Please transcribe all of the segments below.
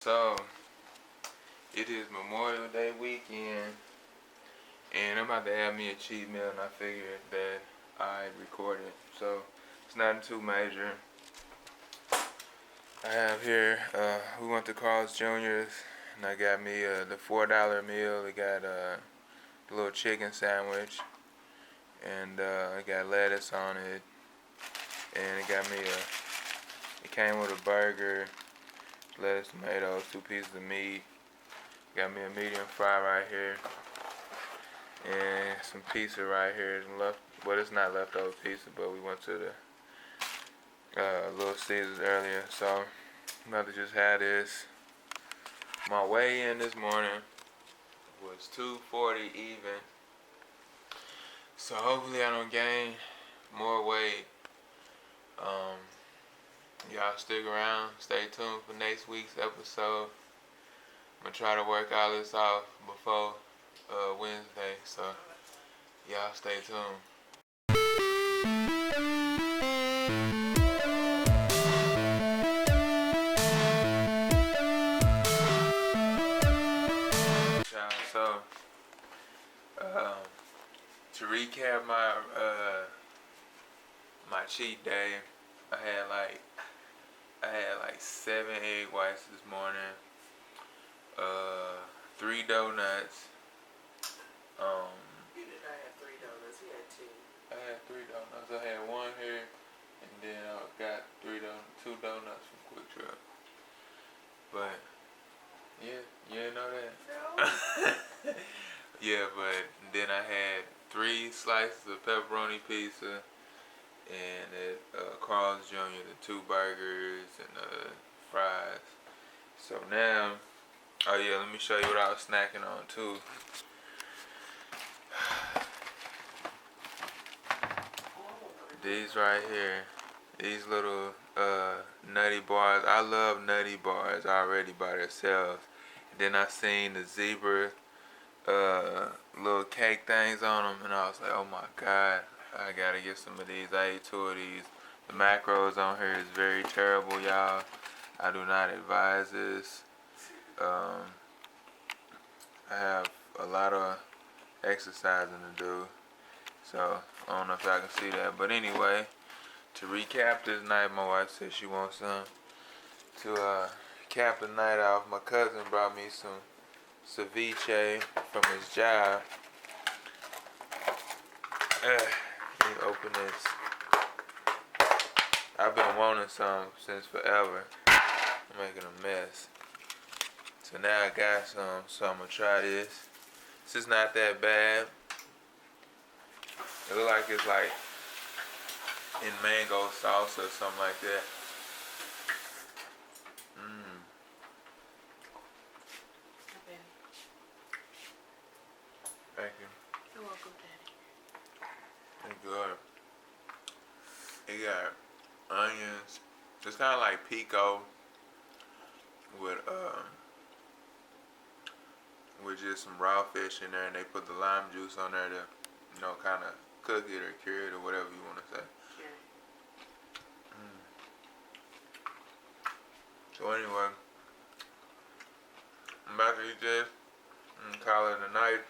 So, it is Memorial Day weekend, and I'm about to have me a cheat meal, and I figured that I'd record it. So, it's nothing too major. I have here, we went to Carl's Jr.'s, and I got me the $4 meal. It got a little chicken sandwich, and it got lettuce on it, and it came with a burger, lettuce, tomatoes, 2 pieces of meat. Got me a medium fry right here, and some pizza right here. Well, it's not leftover pizza, but we went to the Little Caesars earlier, so I'm about to just have this. My weigh-in this morning was 240 even, so hopefully I don't gain more weight. Y'all stick around, stay tuned for next week's episode. I'm gonna try to work all this off before Wednesday, so y'all stay tuned. So, to recap my cheat day, I had like 7 egg whites this morning, 3 donuts. You did not have 3 donuts. You had 2. I had 3 donuts. I had 1 here, and then I got 2 donuts from Quick Trip. But yeah, you didn't know that? No. Yeah, but then I had 3 slices of pepperoni pizza, and at Carl's Jr. the 2 burgers and fries. So now, oh yeah, let me show you what I was snacking on too. These right here, these little nutty bars. I love nutty bars already by themselves. Then I seen the zebra little cake things on them, and I was like, oh my god, I gotta get some of these. I ate 2 of these. The macros on here is very terrible, y'all. I do not advise this. I have a lot of exercising to do, so I don't know if y'all can see that. But anyway, to recap this night, my wife said she wants some. To cap the night off, my cousin brought me some ceviche from his job. Let me open this. I've been wanting some since forever. I'm making a mess. So now I got some, so I'm gonna try this. This is not that bad. It looks like it's like in mango sauce or something like that. Thank you. You're welcome, Daddy. It's good. It got onions. It's kind of like pico with just some raw fish in there, and they put the lime juice on there to, kind of cook it or cure it or whatever you want to say. So anyway, I'm about to eat this and call it a night.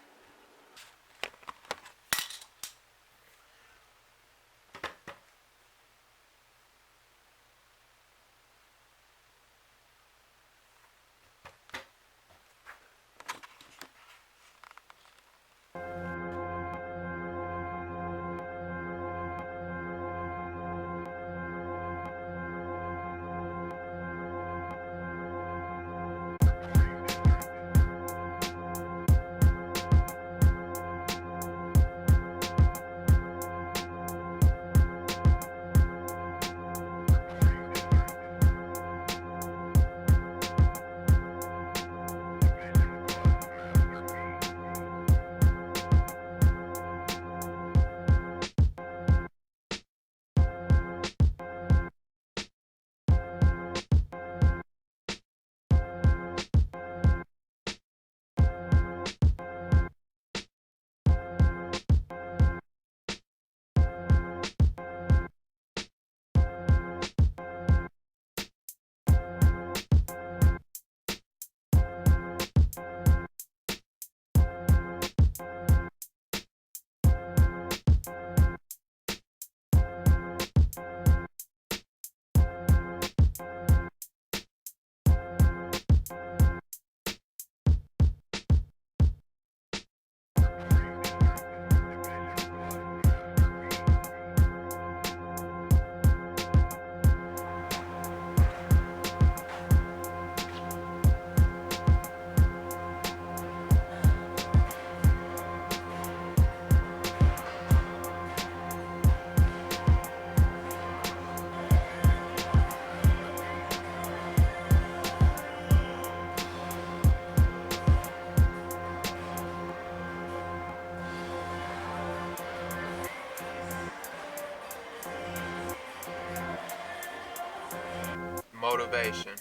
motivation.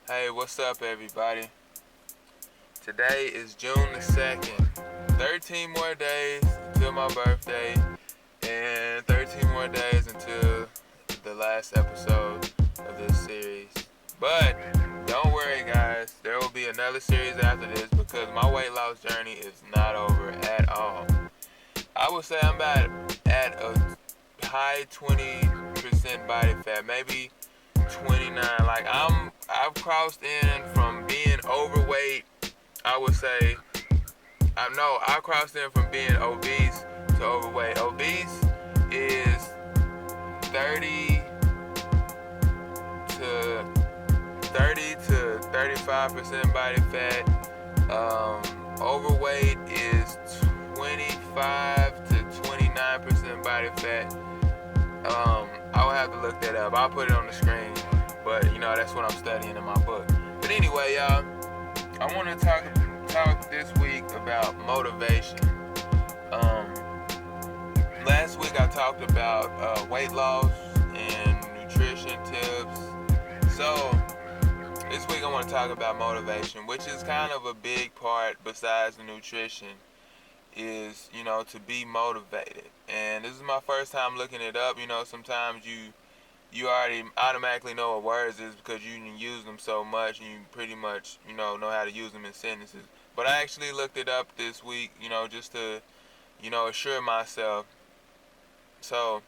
Hey, what's up, everybody? Today is June the 2nd. 13 more days until my birthday, and 13 more days until the last episode of this series. But don't worry, guys. There will be another series after this because my weight loss journey is not over at all. I would say I'm about at a high 20% body fat, maybe 29. Like I've crossed in from being overweight. I would say I crossed in from being obese to overweight. Obese is 30 to 35% body fat. Overweight is 25 to 29% body fat. I will have to look that up. I'll put it on the screen. But that's what I'm studying in my book. But anyway, y'all, I want to talk this week about motivation. Last week I talked about weight loss and nutrition tips. So this week I want to talk about motivation, which is kind of a big part besides the nutrition, is, to be motivated. And this is my first time looking it up. Sometimes you already automatically know what words is because you use them so much and you pretty much, know how to use them in sentences. But I actually looked it up this week, just to, assure myself. So,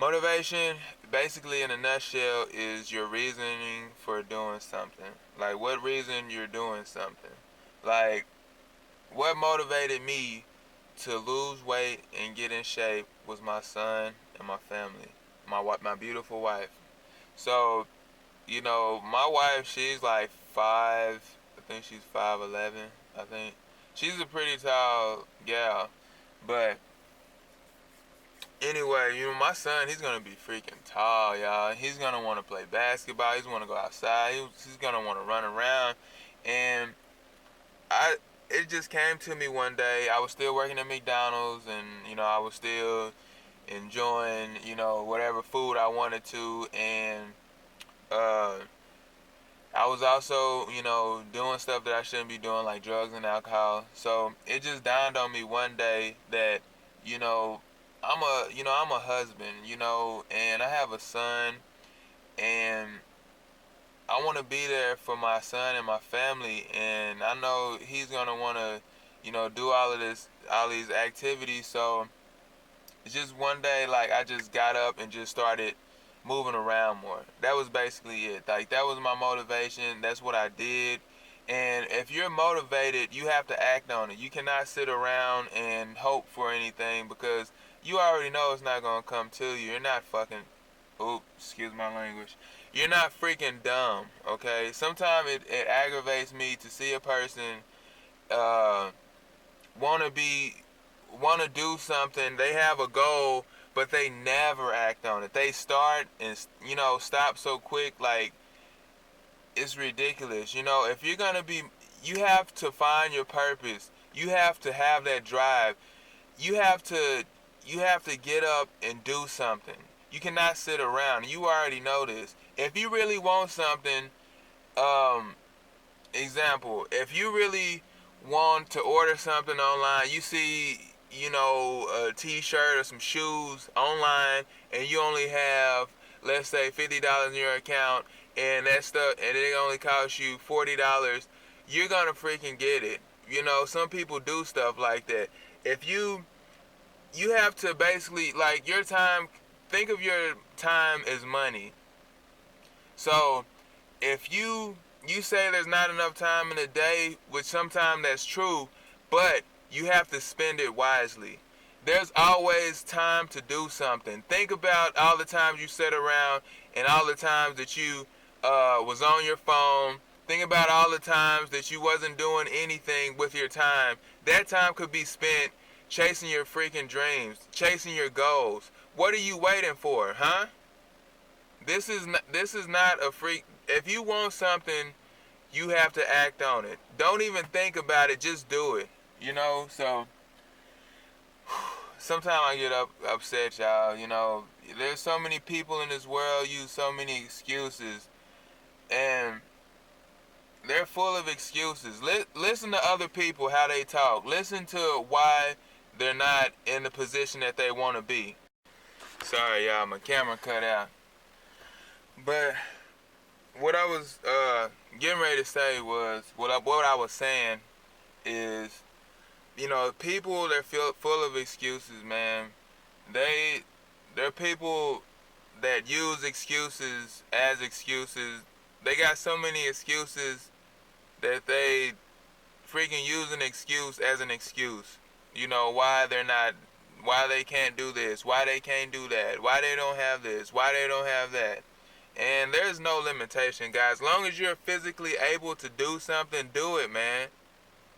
motivation, basically in a nutshell, is your reasoning for doing something. Like, what reason you're doing something. Like, what motivated me to lose weight and get in shape was my son and my family. My beautiful wife. So, my wife, she's like 5, I think she's 5'11", I think. She's a pretty tall gal. But anyway, my son, he's going to be freaking tall, y'all. He's going to want to play basketball. He's going to go outside. He's going to want to run around. And it just came to me one day. I was still working at McDonald's, and, I was still enjoying, whatever food I wanted to. And I was also, doing stuff that I shouldn't be doing, like drugs and alcohol. So it just dawned on me one day that, I'm a husband, and I have a son, and I want to be there for my son and my family, and I know he's gonna want to, do all these activities. So it's just one day, like, I just got up and just started moving around more. That was basically it. Like, that was my motivation. That's what I did. And if you're motivated, you have to act on it. You cannot sit around and hope for anything because you already know it's not going to come to you. You're not fucking, excuse my language. You're not freaking dumb, okay? Sometimes it aggravates me to see a person want to do something. They have a goal, but they never act on it. They start and, stop so quick. Like, it's ridiculous. If you're going to be, you have to find your purpose. You have to have that drive. You have to get up and do something. You cannot sit around. You already know this. If you really want something, example, if you really want to order something online, you see, a t-shirt or some shoes online, and you only have, let's say, $50 in your account, and that stuff, and it only costs you $40, you're gonna freaking get it. Some people do stuff like that. If you have to basically, like, your time, think of your time as money. So if you say there's not enough time in a day, which sometimes that's true, but you have to spend it wisely. There's always time to do something. Think about all the times you sat around and all the times that you was on your phone. Think about all the times that you wasn't doing anything with your time. That time could be spent chasing your freaking dreams, chasing your goals. What are you waiting for, huh? This is not a freak. If you want something, you have to act on it. Don't even think about it, just do it. You know, so sometimes I get upset, y'all. You know, there's so many people in this world use so many excuses, and they're full of excuses. Listen to other people, how they talk. Listen to why they're not in the position that they want to be. Sorry, y'all, my camera cut out. But what I was getting ready to say was, what I was saying is, you know, people, they're full of excuses, man. They're people that use excuses as excuses. They got so many excuses that they freaking use an excuse as an excuse. You know, why they can't do this, why they can't do that, why they don't have this, why they don't have that. And there's no limitation, guys. As long as you're physically able to do something, do it, man.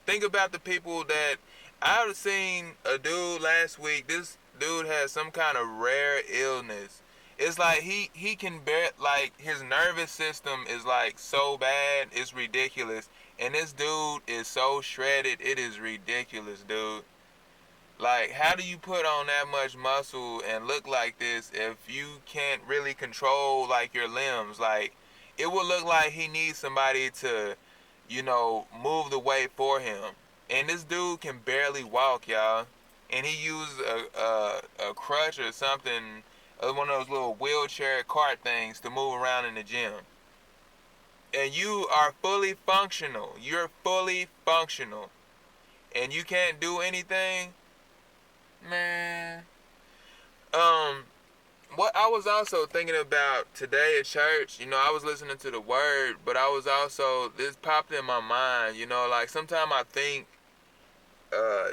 Think about the people that I've seen a dude last week. This dude has some kind of rare illness. It's like he can bear, like, his nervous system is like so bad, it's ridiculous. And this dude is so shredded, it is ridiculous, dude. Like, how do you put on that much muscle and look like this if you can't really control, like, your limbs? Like, it would look like he needs somebody to, you know, move the weight for him. And this dude can barely walk, y'all. And he used a crutch or something, one of those little wheelchair cart things to move around in the gym. And you are fully functional. You're fully functional. And you can't do anything? Man. What I was also thinking about today at church, you know, I was listening to the word, but I was also, this popped in my mind, you know, like sometimes I think, uh,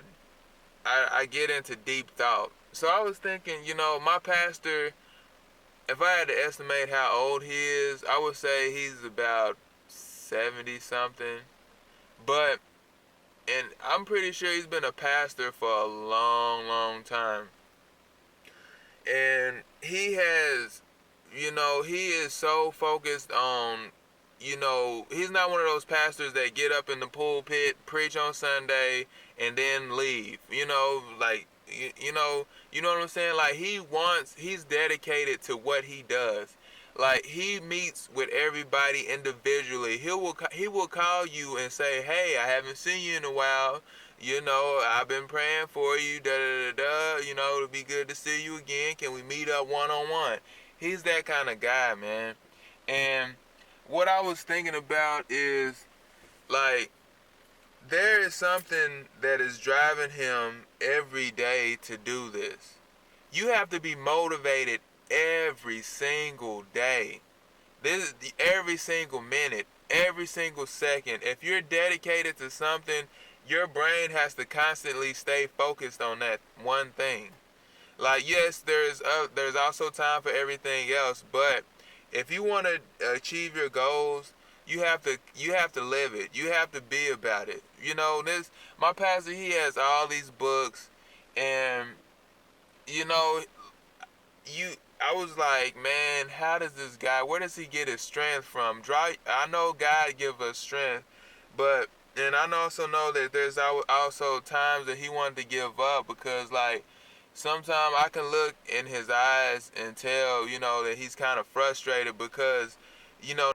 I get into deep thought. So I was thinking, you know, my pastor, if I had to estimate how old he is, I would say he's about 70 something. But, and I'm pretty sure he's been a pastor for a long, long time. And he has, you know, he is so focused on, you know, he's not one of those pastors that get up in the pulpit, preach on Sunday, and then leave. You know, like, you know what I'm saying? Like, he's dedicated to what he does. Like, he meets with everybody individually. He will call you and say, "Hey, I haven't seen you in a while. You know, I've been praying for you, da da da da. You know, it'll be good to see you again. Can we meet up one on one?" He's that kind of guy, man. And what I was thinking about is, like, there is something that is driving him every day to do this. You have to be motivated every single day. This is every single minute, every single second. If you're dedicated to something, your brain has to constantly stay focused on that one thing. Like, yes, there's also time for everything else, but if you want to achieve your goals, you have to live it. You have to be about it. You know, this my pastor, he has all these books, and you know, you I was like, man, how does this guy, where does he get his strength from? I know God give us strength, but, and I also know that there's also times that he wanted to give up, because, like, sometimes I can look in his eyes and tell, you know, that he's kind of frustrated because, you know,